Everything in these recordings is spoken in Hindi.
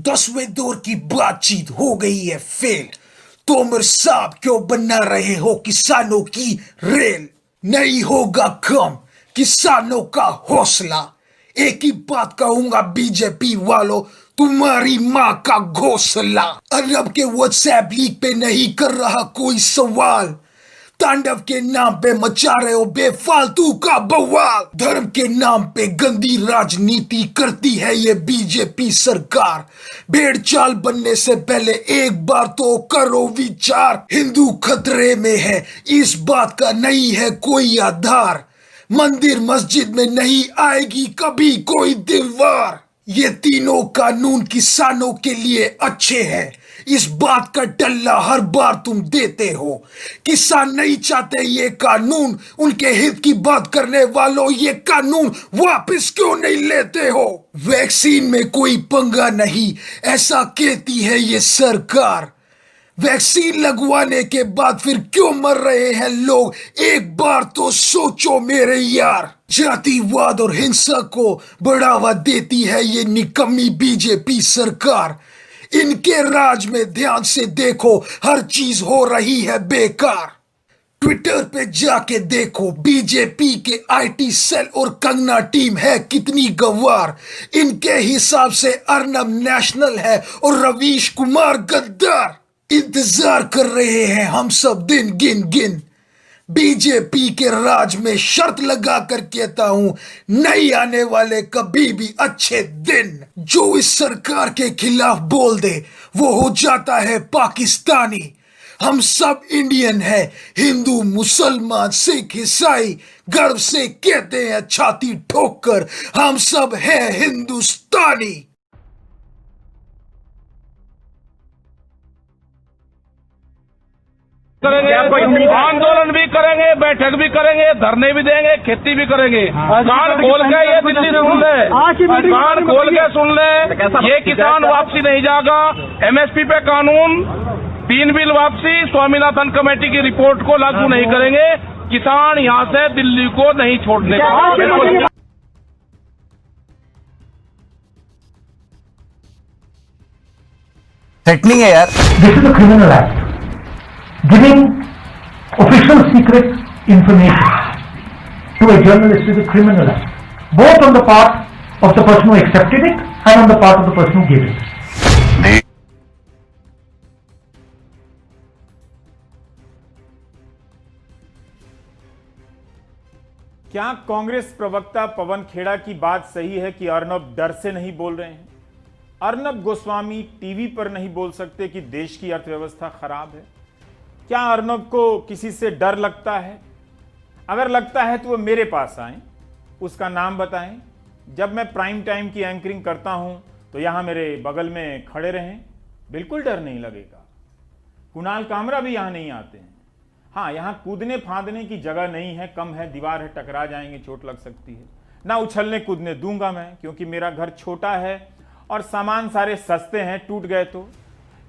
10वें दौर की बातचीत हो गई है फेल। तोमर साहब क्यों बना रहे हो किसानों की रेल? नहीं होगा कम किसानों का हौसला। एक ही बात कहूंगा बीजेपी वालों, तुम्हारी माँ का घोंसला। अरब के व्हाट्सएप लीक पे नहीं कर रहा कोई सवाल, तांडव के नाम पे मचा रहे हो बेफालतू का बवाल। धर्म के नाम पे गंदी राजनीति करती है ये बीजेपी सरकार। भेड़ चाल बनने से पहले एक बार तो करो विचार। हिंदू खतरे में है इस बात का नहीं है कोई आधार। मंदिर मस्जिद में नहीं आएगी कभी कोई दीवार। ये तीनों कानून किसानों के लिए अच्छे हैं, इस बात का टल्ला हर बार तुम देते हो। किसान नहीं चाहते ये कानून, उनके हित की बात करने वालों ये कानून वापस क्यों नहीं लेते हो? वैक्सीन में कोई पंगा नहीं ऐसा कहती है ये सरकार। वैक्सीन लगवाने के बाद फिर क्यों मर रहे हैं लोग, एक बार तो सोचो मेरे यार। जातिवाद और हिंसा को बढ़ावा देती है ये निकम्मी बीजेपी सरकार। इनके राज में ध्यान से देखो हर चीज हो रही है बेकार। ट्विटर पे जाके देखो बीजेपी के आईटी सेल और कंगना टीम है कितनी गवार। इनके हिसाब से अर्नब नेशनल है और रवीश कुमार गद्दार। इंतजार कर रहे हैं हम सब दिन गिन गिन। बीजेपी के राज में शर्त लगा कर कहता हूं नहीं आने वाले कभी भी अच्छे दिन। जो इस सरकार के खिलाफ बोल दे वो हो जाता है पाकिस्तानी। हम सब इंडियन हैं, हिंदू मुसलमान सिख ईसाई, गर्व से कहते हैं छाती ठोक कर हम सब हैं हिंदुस्तानी। करेंगे, आंदोलन भी करेंगे, बैठक भी करेंगे, धरने भी देंगे, खेती भी करेंगे। कान खोल के ये दिल्ली सुन ले, कान खोल के सुन ले, ये किसान वापसी नहीं जाएगा। एमएसपी पे कानून, 3 बिल वापसी, स्वामीनाथन कमेटी की रिपोर्ट को लागू नहीं करेंगे। किसान यहाँ से दिल्ली को नहीं छोड़ने का। थ्रेटनिंग है यार। This is a criminal act, giving official secret information to a journalist is a criminal act, both on the part of the person who accepted it and on the part of the person who gave it. क्या कांग्रेस प्रवक्ता पवन खेड़ा की बात सही है कि अर्नब डर से नहीं बोल रहे हैं? अर्नब गोस्वामी टीवी पर नहीं बोल सकते कि देश की अर्थव्यवस्था खराब है? क्या अर्नब को किसी से डर लगता है? अगर लगता है तो वो मेरे पास आए, उसका नाम बताएं। जब मैं प्राइम टाइम की एंकरिंग करता हूं तो यहां मेरे बगल में खड़े रहें, बिल्कुल डर नहीं लगेगा। कुणाल कामरा भी यहां नहीं आते हैं। हाँ, यहां कूदने फांदने की जगह नहीं है, कम है, दीवार है, टकरा जाएंगे, चोट लग सकती है। ना उछलने कूदने दूंगा मैं, क्योंकि मेरा घर छोटा है और सामान सारे सस्ते हैं, टूट गए तो।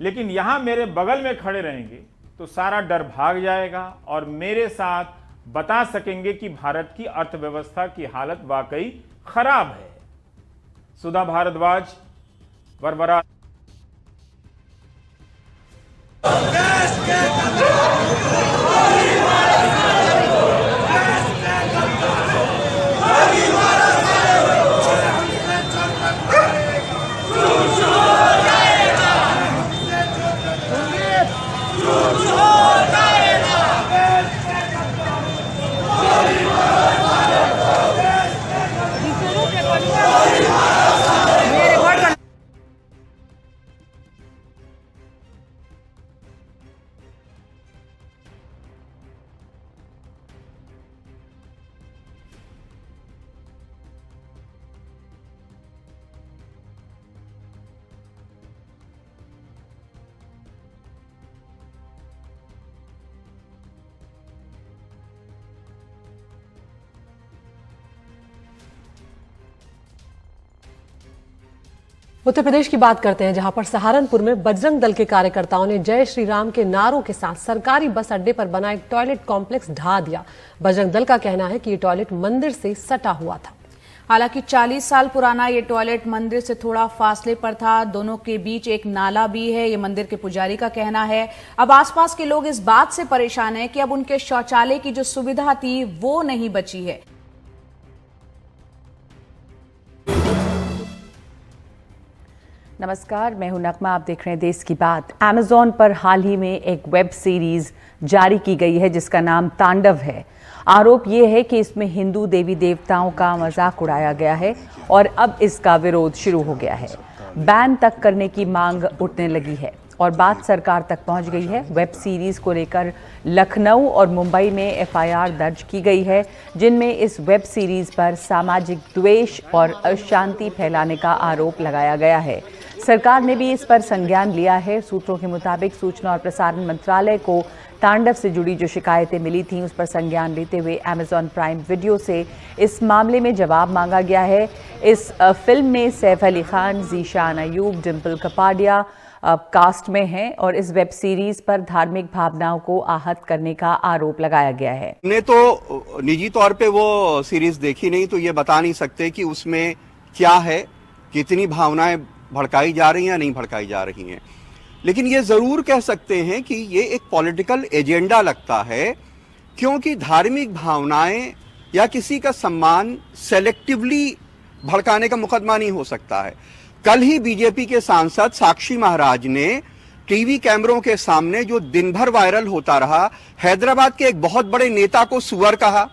लेकिन यहां मेरे बगल में खड़े रहेंगे तो सारा डर भाग जाएगा और मेरे साथ बता सकेंगे कि भारत की अर्थव्यवस्था की हालत वाकई खराब है। सुधा भारद्वाज, वरवरा। उत्तर प्रदेश की बात करते हैं, जहां पर सहारनपुर में बजरंग दल के कार्यकर्ताओं ने जय श्री राम के नारों के साथ सरकारी बस अड्डे पर बना एक टॉयलेट कॉम्प्लेक्स ढा दिया। बजरंग दल का कहना है कि ये टॉयलेट मंदिर से सटा हुआ था। हालांकि 40 साल पुराना ये टॉयलेट मंदिर से थोड़ा फासले पर था। दोनों के बीच एक नाला भी है, ये मंदिर के पुजारी का कहना है। अब आसपास के लोग इस बात से परेशान हैं कि अब उनके शौचालय की जो सुविधा थी वो नहीं बची है। नमस्कार, मैं हूं नगमा, आप देख रहे हैं देश की बात। अमेज़ॉन पर हाल ही में एक वेब सीरीज जारी की गई है जिसका नाम तांडव है। आरोप ये है कि इसमें हिंदू देवी देवताओं का मजाक उड़ाया गया है और अब इसका विरोध शुरू हो गया है। बैन तक करने की मांग उठने लगी है और बात सरकार तक पहुंच गई है। वेब सीरीज को लेकर लखनऊ और मुंबई में FIR दर्ज की गई है, जिनमें इस वेब सीरीज पर सामाजिक द्वेष और अशांति फैलाने का आरोप लगाया गया है। सरकार ने भी इस पर संज्ञान लिया है। सूत्रों के मुताबिक सूचना और प्रसारण मंत्रालय को तांडव से जुड़ी जो शिकायतें मिली थीं उस पर संज्ञान लेते हुए अमेज़ॉन प्राइम वीडियो से इस मामले में जवाब मांगा गया है। इस फिल्म में सैफ अली खान, ज़ीशान अयूब, डिम्पल कपाडिया कास्ट में हैं और इस वेब सीरीज पर धार्मिक भावनाओं को आहत करने का आरोप लगाया गया है। हमने तो निजी तौर पे वो सीरीज देखी नहीं, तो ये बता नहीं सकते कि उसमें क्या है, कितनी भावनाएं भड़काई जा रही हैं या नहीं भड़काई जा रही हैं। लेकिन ये जरूर कह सकते हैं कि ये एक पॉलिटिकल एजेंडा लगता है, क्योंकि धार्मिक भावनाएं या किसी का सम्मान सेलेक्टिवली भड़काने का मुकदमा नहीं हो सकता है। कल ही बीजेपी के सांसद साक्षी महाराज ने टीवी कैमरों के सामने जो दिन भर वायरल होता रहा, हैदराबाद के एक बहुत बड़े नेता को सुअर कहा।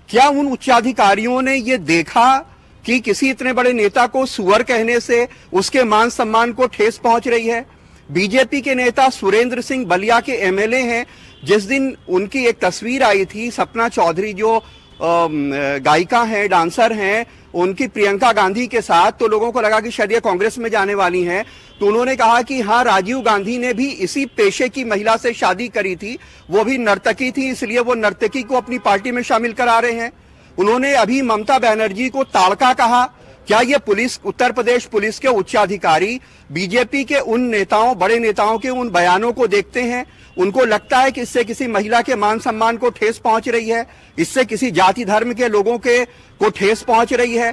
क्या उन उच्चाधिकारियों ने ये देखा कि किसी इतने बड़े नेता को सुअर कहने से उसके मान सम्मान को ठेस पहुंच रही है? बीजेपी के नेता सुरेंद्र सिंह बलिया के MLA हैं। जिस दिन उनकी एक तस्वीर आई थी, सपना चौधरी जो गायिका हैं, डांसर हैं, उनकी प्रियंका गांधी के साथ, तो लोगों को लगा कि शायद ये कांग्रेस में जाने वाली हैं। तो उन्होंने कहा कि हाँ, राजीव गांधी ने भी इसी पेशे की महिला से शादी करी थी, वो भी नर्तकी थी, इसलिए वो नर्तकी को अपनी पार्टी में शामिल करा रहे हैं। उन्होंने अभी ममता बनर्जी को ताड़का कहा। क्या ये पुलिस, उत्तर प्रदेश पुलिस के उच्चाधिकारी बीजेपी के उन नेताओं, बड़े नेताओं के उन बयानों को देखते हैं? उनको लगता है कि इससे किसी महिला के मान सम्मान को ठेस पहुंच रही है, इससे किसी जाति धर्म के लोगों के को ठेस पहुंच रही है?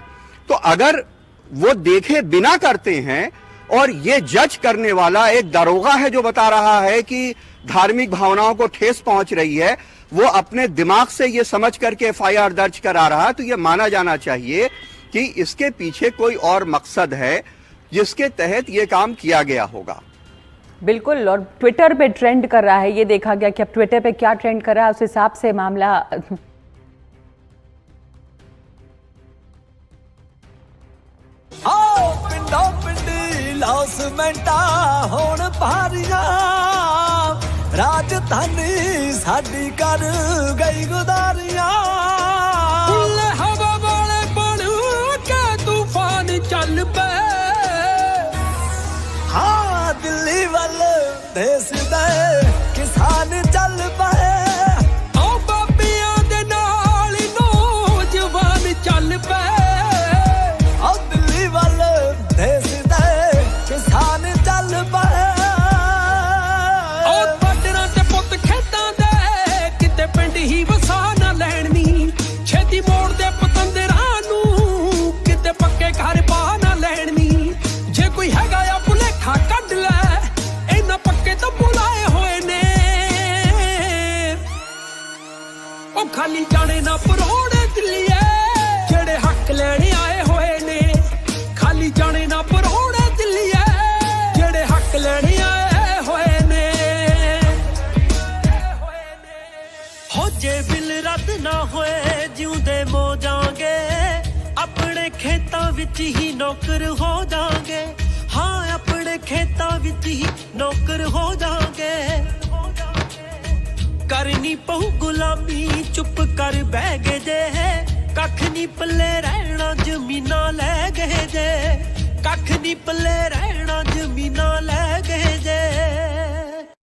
तो अगर वो देखे बिना करते हैं और ये जज करने वाला एक दरोगा है जो बता रहा है कि धार्मिक भावनाओं को ठेस पहुंच रही है, वो अपने दिमाग से ये समझ करके FIR दर्ज करा रहा है, तो ये माना जाना चाहिए कि इसके पीछे कोई और मकसद है जिसके तहत ये काम किया गया होगा। बिल्कुल, और ट्विटर पे ट्रेंड कर रहा है, ये देखा गया कि अब ट्विटर पे क्या ट्रेंड कर रहा है, उस हिसाब से मामला पिंडों पिंडी लॉसमेंटा होण भारिया, राजधानी साडी कर गई गुदारिया। हवा वाले बन के तूफान चल पे, हाँ दिल्ली वाल देश दे किसान चल पे, ओ बाबियां दे नाल नौजवान चल पे, ओ दिल्ली वाल देश दे किसान चल पे, ओ पटना ते पुत खेतां दे किते पिंड ही वसा ना लैणनी, छेती मोड़ दे पतंदरां नूं किते पक्के घर पा ना लैणनी। जे कोई हैगा या भुलेखा कढ ले, इन्हां पक्के तो बुलाए होए ने, ओ खाली जाने ना परोड़े दिलिए जेड़े हक लेने आए होए ने, खाली जाने ना परोड़े दिलिए जेड़े हक लेने आए होए ने। हो जे बिल रद्द ना होए जिउंदे मो जांगे, अपने खेतां विच ही नौकर हो जांगे, हाँ अपने खेतां विच ही नौकर हो जांगे। करनी पहू गुलामी चुप कर बह गए जे, कख नी पल्ले रहना जमीना ले गए जे, कख नी पल्ले रहना जमीना ले गए जे।